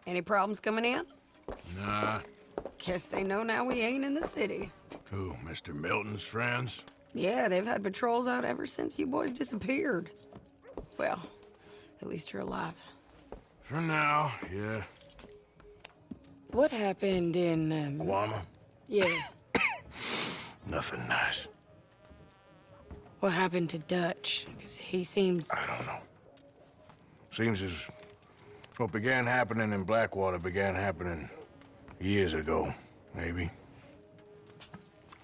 Any problems coming in? Nah. Guess they know now we ain't in the city. Who, Mr. Milton's friends? Yeah, they've had patrols out ever since you boys disappeared. Well, at least you're alive. For now, yeah. What happened in, Guama? Yeah. Nothing nice. What happened to Dutch? Because he seems... I don't know. Seems as what began happening in Blackwater began happening years ago, maybe.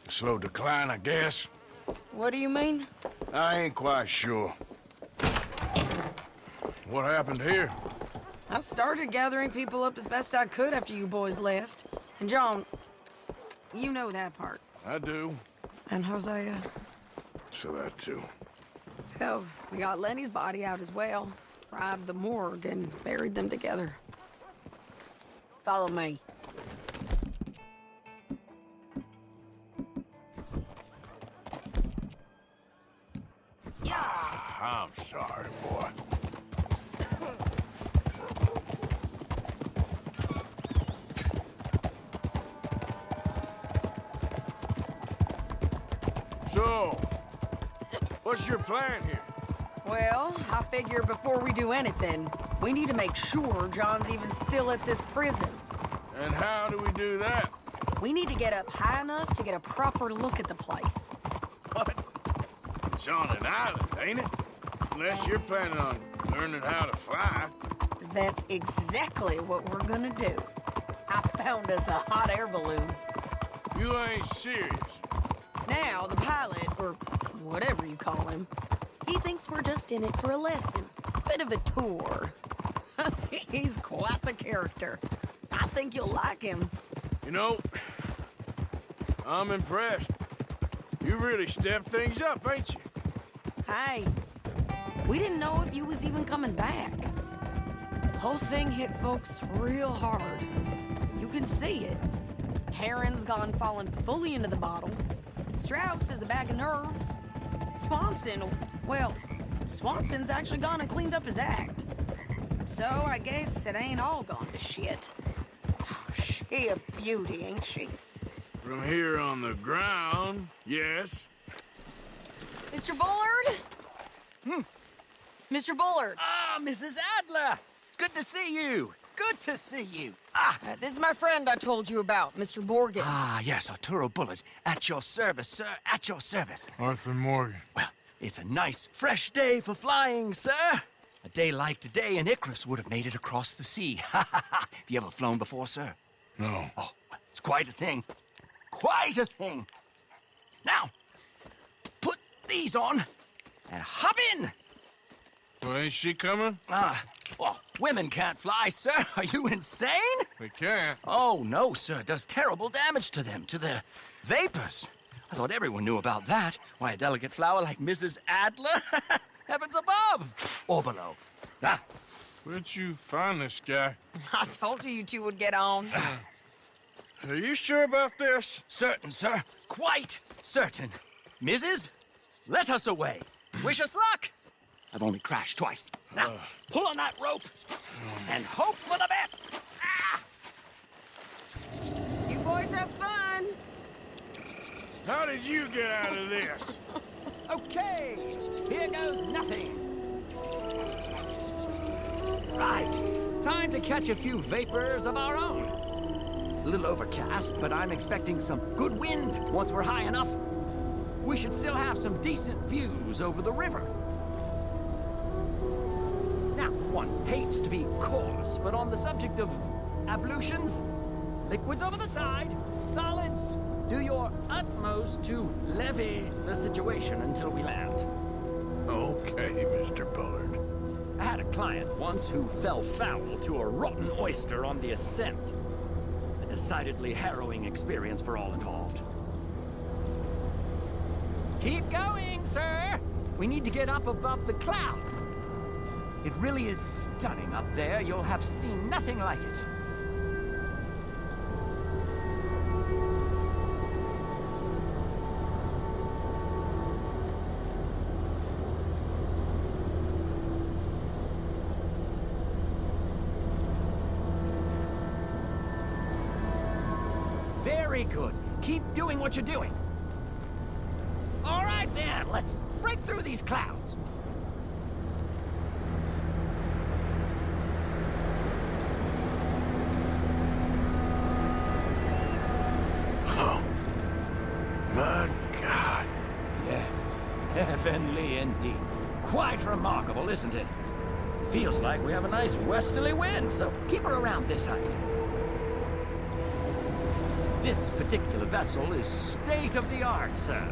A slow decline, I guess. What do you mean? I ain't quite sure. What happened here? I started gathering people up as best I could after you boys left. And John, you know that part. I do. And Hosea? So that too. Hell, we got Lenny's body out as well. Robbed the morgue and buried them together. Follow me. I'm sorry, boy. So, what's your plan here? Well, I figure before we do anything, we need to make sure John's even still at this prison. And how do we do that? We need to get up high enough to get a proper look at the place. What? It's on an island, ain't it? Unless you're planning on learning how to fly. That's exactly what we're gonna do. I found us a hot air balloon. You ain't serious. Now, the pilot, or whatever you call him, he thinks we're just in it for a lesson. Bit of a tour. He's quite the character. I think you'll like him. You know, I'm impressed. You really stepped things up, ain't you? Hey, we didn't know if you was even coming back. Whole thing hit folks real hard. You can see it. Heron's gone falling fully into the bottle. Strauss is a bag of nerves. Swanson's actually gone and cleaned up his act. So I guess it ain't all gone to shit. Oh, she a beauty, ain't she? From here on the ground, yes. Mr. Bullard? Mr. Bullard. Ah, Mrs. Adler! It's good to see you. Good to see you. This is my friend I told you about, Mr. Morgan. Ah, yes, Arturo Bullard. At your service, sir. At your service. Arthur Morgan. Well, it's a nice, fresh day for flying, sir. A day like today, an Icarus would have made it across the sea. Ha ha ha. Have you ever flown before, sir? No. Oh, it's quite a thing. Quite a thing. Now, put these on and hop in. Well, ain't she coming? Well, women can't fly, sir. Are you insane? They can't. Oh, no, sir. It does terrible damage to them, to their vapors. I thought everyone knew about that. Why, a delicate flower like Mrs. Adler? Heavens above or below. Where'd you find this guy? I told you two would get on. Are you sure about this? Certain, sir. Quite certain. Mrs., let us away. Wish us luck. I've only crashed twice. Now, pull on that rope and hope for the best. You boys have fun. How did you get out of this? Okay, here goes nothing. Right, time to catch a few vapors of our own. It's a little overcast, but I'm expecting some good wind once we're high enough. We should still have some decent views over the river. Now, one hates to be coarse, but on the subject of ablutions, liquids over the side, solids, do your utmost to levy the situation until we land. Okay, Mr. Bullard. I had a client once who fell foul to a rotten oyster on the ascent. A decidedly harrowing experience for all involved. Keep going, sir! We need to get up above the clouds. It really is stunning up there. You'll have seen nothing like it. Very good. Keep doing what you're doing. All right then, let's break through these clouds. Oh, my God. Yes, heavenly indeed. Quite remarkable, isn't it? Feels like we have a nice westerly wind, so keep her around this height. This particular vessel is state-of-the-art, sir.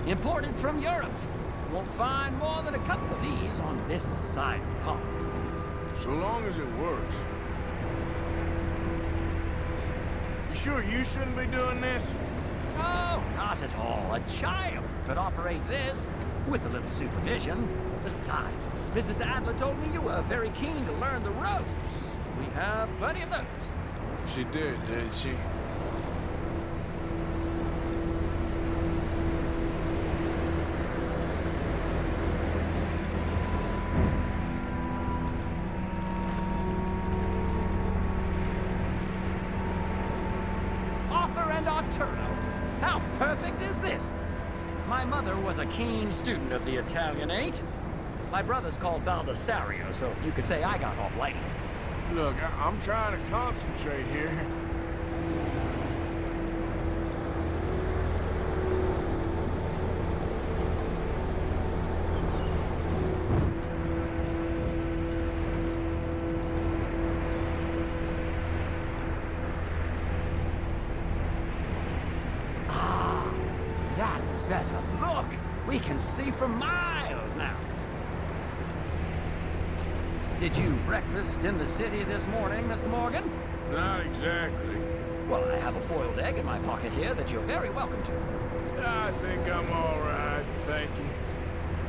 Imported from Europe. Won't find more than a couple of these on this side of the pond. So long as it works. You sure you shouldn't be doing this? No, not at all. A child could operate this with a little supervision. Besides, Mrs. Adler told me you were very keen to learn the ropes. We have plenty of those. She did she? Arthur and Arturo. How perfect is this? My mother was a keen student of the Italianate. My brother's called Baldessario, so you could say I got off lightly. Look, I'm trying to concentrate here. That's better. Look! We can see for miles now. Did you breakfast in the city this morning, Mr. Morgan? Not exactly. Well, I have a boiled egg in my pocket here that you're very welcome to. I think I'm all right, thank you.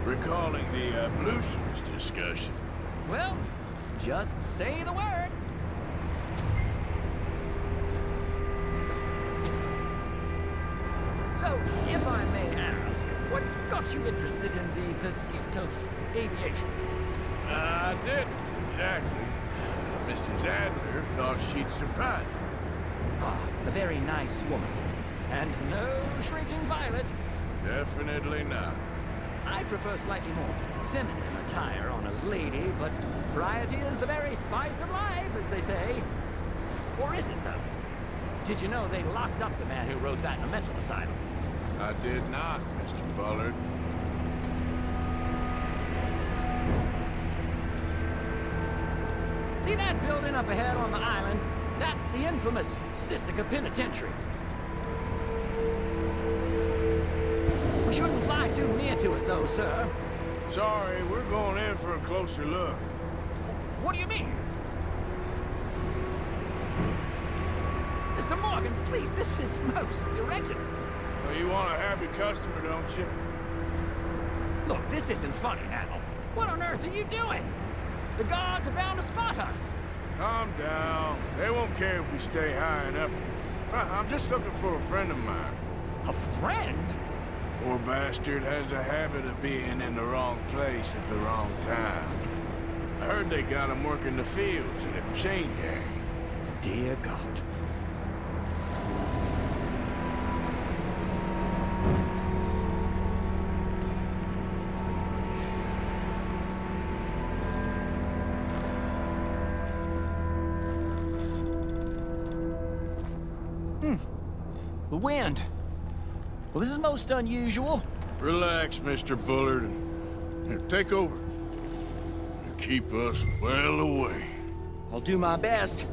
Recalling the ablutions discussion. Well, just say the word. So, if I may ask, what got you interested in the pursuit of aviation? I didn't, exactly. Mrs. Adler thought she'd surprise me. Ah, a very nice woman. And no shrinking violet. Definitely not. I prefer slightly more feminine attire on a lady, but variety is the very spice of life, as they say. Or is it, though? Did you know they locked up the man who wrote that in a mental asylum? I did not, Mr. Bullard. See that building up ahead on the island? That's the infamous Sisika Penitentiary. We shouldn't fly too near to it, though, sir. Sorry, we're going in for a closer look. What do you mean? Mr. Morgan, please, this is most irregular. Well, you want a happy customer, don't you? Look, this isn't funny now. What on earth are you doing? The guards are bound to spot us. Calm down. They won't care if we stay high enough. I'm just looking for a friend of mine. A friend? Poor bastard has a habit of being in the wrong place at the wrong time. I heard they got him working the fields in a chain gang. Dear God. The wind. Well, this is most unusual. Relax, Mr. Bullard. Here, take over. And keep us well away. I'll do my best.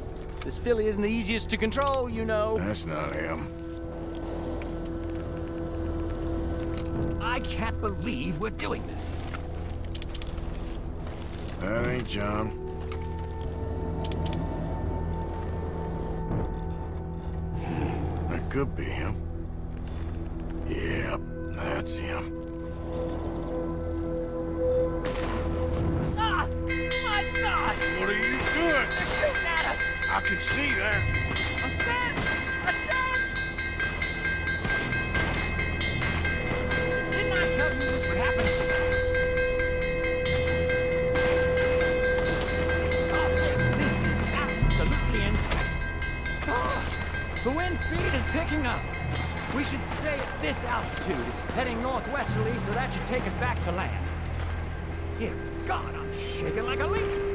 This filly isn't the easiest to control, you know. That's not him. I can't believe we're doing this. That ain't John. That could be him. Yep, that's him. Ah! My God! What are you doing? They're shooting at us! I can see that. Ascent! Ascent! Didn't I tell you this would happen? Oh, this is absolutely insane. Ah, The wind speed is picking up. We should stay at this altitude. It's heading northwesterly, so that should take us back to land. Dear God, I'm shaking like a leaf.